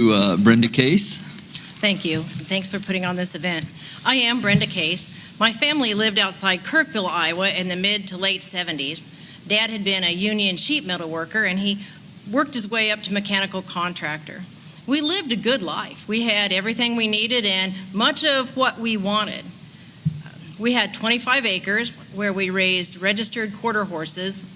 Brenda Case. Thank you. Thanks for putting on this event. I am Brenda Case. My family lived outside Kirkville, Iowa in the mid to late 70s. Dad had been a union sheet metal worker, and he worked his way up to mechanical contractor. We lived a good life. We had everything we needed and much of what we wanted. We had 25 acres where we raised registered quarter horses,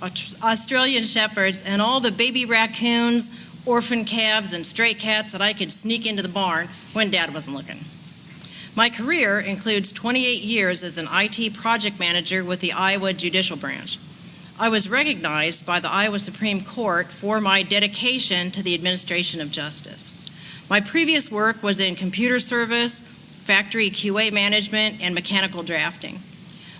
Australian shepherds, and all the baby raccoons, orphan calves, and stray cats that I could sneak into the barn when Dad wasn't looking. My career includes 28 years as an IT project manager with the Iowa Judicial Branch. I was recognized by the Iowa Supreme Court for my dedication to the administration of justice. My previous work was in computer service, factory QA management, and mechanical drafting.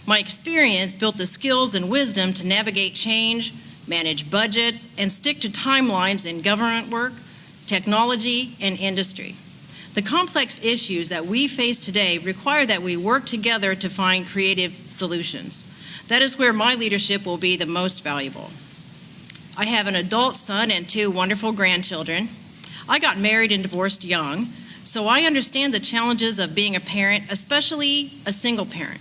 My experience built the skills and wisdom to navigate change, manage budgets, and stick to timelines in government work, technology, and industry. The complex issues that we face today require that we work together to find creative solutions. That is where my leadership will be the most valuable. I have an adult son and 2 wonderful grandchildren. I got married and divorced young, so I understand the challenges of being a parent, especially a single parent.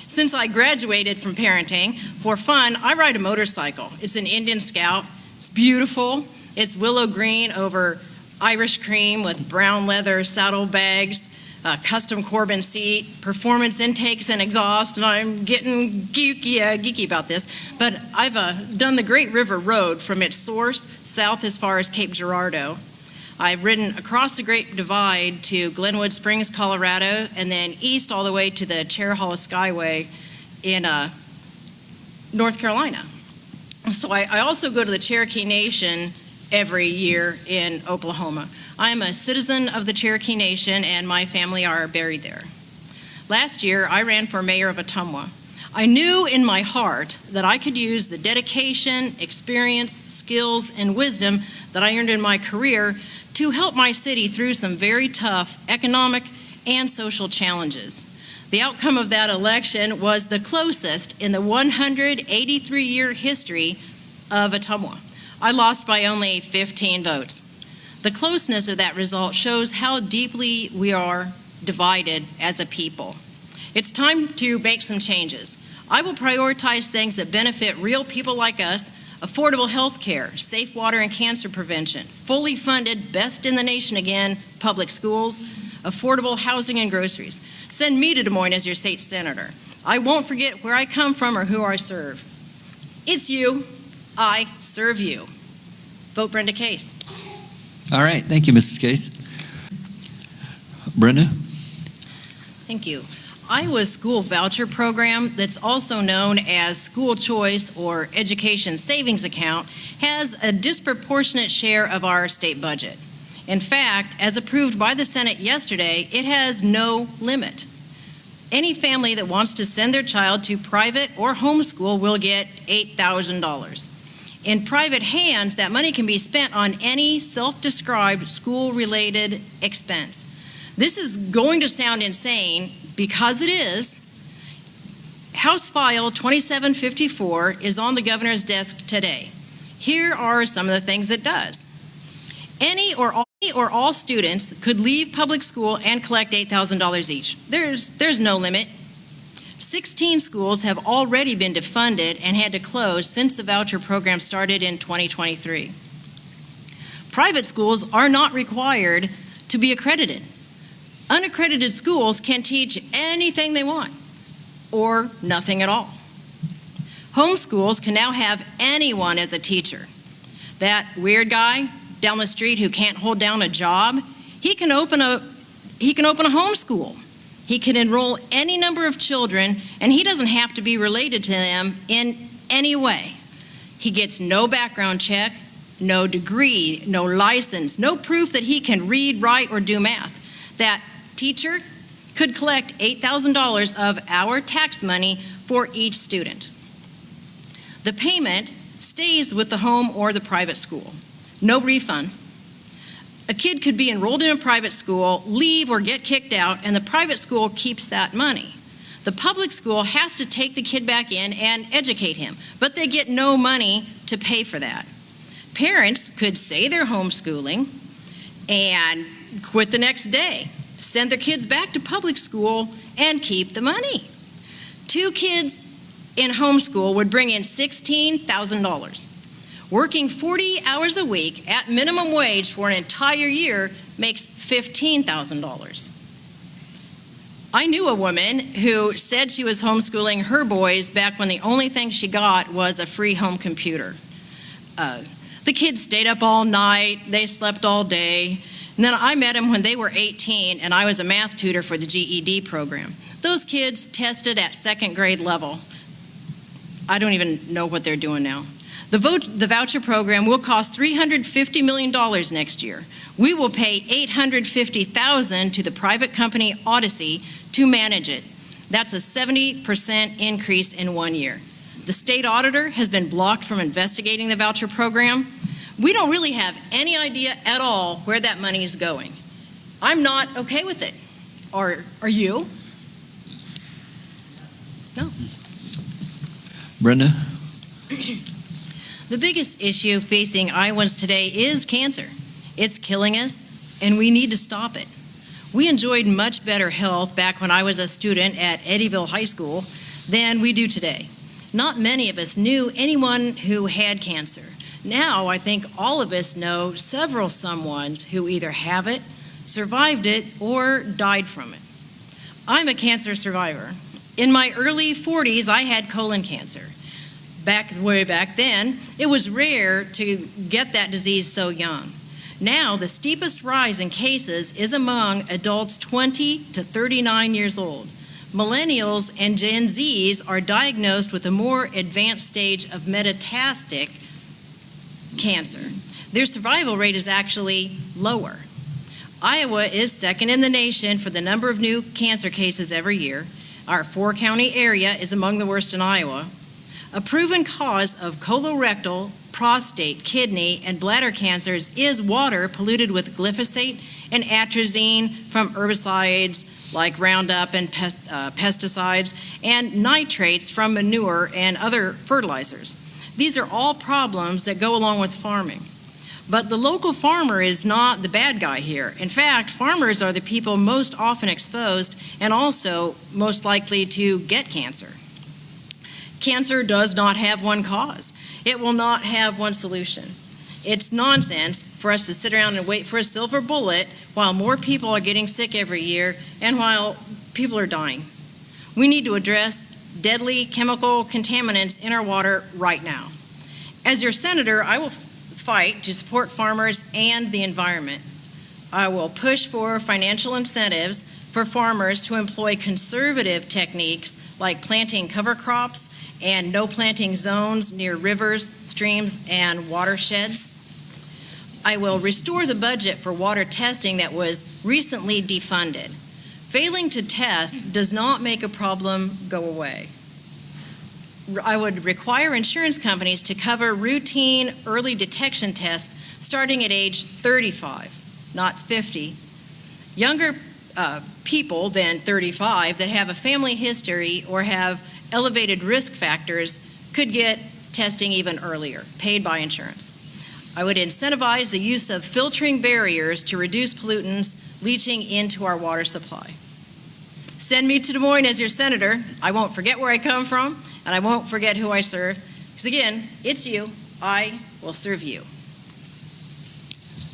Since I graduated from parenting, for fun, I ride a motorcycle. It's an Indian Scout. It's beautiful. It's willow green over Irish cream with brown leather saddlebags, custom Corbin seat, performance intakes and exhaust, and I'm getting geeky about this, but I've done the Great River Road from its source south as far as Cape Girardeau. I've ridden across the Great Divide to Glenwood Springs, Colorado, and then east all the way to the Cherahalla Skyway in North Carolina. So I also go to the Cherokee Nation every year in Oklahoma. I am a citizen of the Cherokee Nation, and my family are buried there. Last year, I ran for mayor of Ottumwa. I knew in my heart that I could use the dedication, experience, skills, and wisdom that I earned in my career to help my city through some very tough economic and social challenges. The outcome of that election was the closest in the 183-year history of Ottumwa. I lost by only 15 votes. The closeness of that result shows how deeply we are divided as a people. It's time to make some changes. I will prioritize things that benefit real people like us: affordable health care, safe water and cancer prevention, fully funded, best in the nation again, public schools, affordable housing and groceries. Send me to Des Moines as your state senator. I won't forget where I come from or who I serve. It's you. I serve you. Vote Brenda Case. All right, thank you, Mrs. Case. Brenda? Thank you. Iowa's school voucher program, that's also known as school choice or education savings account, has a disproportionate share of our state budget. In fact, as approved by the Senate yesterday, it has no limit. Any family that wants to send their child to private or homeschool will get $8,000. In private hands, that money can be spent on any self-described school-related expense. This is going to sound insane because it is. House File 2754 is on the governor's desk today. Here are some of the things it does. Any or all students could leave public school and collect $8,000 each. There's no limit. 16 schools have already been defunded and had to close since the voucher program started in 2023. Private schools are not required to be accredited. Unaccredited schools can teach anything they want, or nothing at all. Homeschools can now have anyone as a teacher. That weird guy down the street who can't hold down a job, he can open a homeschool. He can enroll any number of children, and he doesn't have to be related to them in any way. He gets no background check, no degree, no license, no proof that he can read, write, or do math. That teacher could collect $8,000 of our tax money for each student. The payment stays with the home or the private school. No refunds. A kid could be enrolled in a private school, leave or get kicked out, and the private school keeps that money. The public school has to take the kid back in and educate him, but they get no money to pay for that. Parents could say they're homeschooling, and quit the next day, send their kids back to public school, and keep the money. 2 kids in homeschool would bring in $16,000. Working 40 hours a week at minimum wage for an entire year makes $15,000. I knew a woman who said she was homeschooling her boys back when the only thing she got was a free home computer. The kids stayed up all night, they slept all day, and then I met them when they were 18 and I was a math tutor for the GED program. Those kids tested at 2nd grade level. I don't even know what they're doing now. The voucher program will cost $350 million next year. We will pay $850,000 to the private company Odyssey to manage it. That's a 70% increase in 1 year. The state auditor has been blocked from investigating the voucher program. We don't really have any idea at all where that money is going. I'm not okay with it. Are you? No. Brenda? The biggest issue facing Iowans today is cancer. It's killing us, and we need to stop it. We enjoyed much better health back when I was a student at Eddyville High School than we do today. Not many of us knew anyone who had cancer. Now, I think all of us know several someones who either have it, survived it, or died from it. I'm a cancer survivor. In my early 40s, I had colon cancer. Way back then, it was rare to get that disease so young. Now, the steepest rise in cases is among adults 20 to 39 years old. Millennials and Gen Zs are diagnosed with a more advanced stage of metastatic cancer. Their survival rate is actually lower. Iowa is second in the nation for the number of new cancer cases every year. Our 4-county area is among the worst in Iowa. A proven cause of colorectal, prostate, kidney, and bladder cancers is water polluted with glyphosate and atrazine from herbicides like Roundup and pesticides, and nitrates from manure and other fertilizers. These are all problems that go along with farming. But the local farmer is not the bad guy here. In fact, farmers are the people most often exposed and also most likely to get cancer. Cancer does not have one cause. It will not have one solution. It's nonsense for us to sit around and wait for a silver bullet while more people are getting sick every year and while people are dying. We need to address deadly chemical contaminants in our water right now. As your senator, I will fight to support farmers and the environment. I will push for financial incentives for farmers to employ conservative techniques like planting cover crops and no planting zones near rivers, streams, and watersheds. I will restore the budget for water testing that was recently defunded. Failing to test does not make a problem go away. I would require insurance companies to cover routine early detection tests starting at age 35, not 50. Younger people than 35 that have a family history or have elevated risk factors could get testing even earlier, paid by insurance. I would incentivize the use of filtering barriers to reduce pollutants leaching into our water supply. Send me to Des Moines as your senator. I won't forget where I come from, and I won't forget who I serve. Because again, it's you. I will serve you.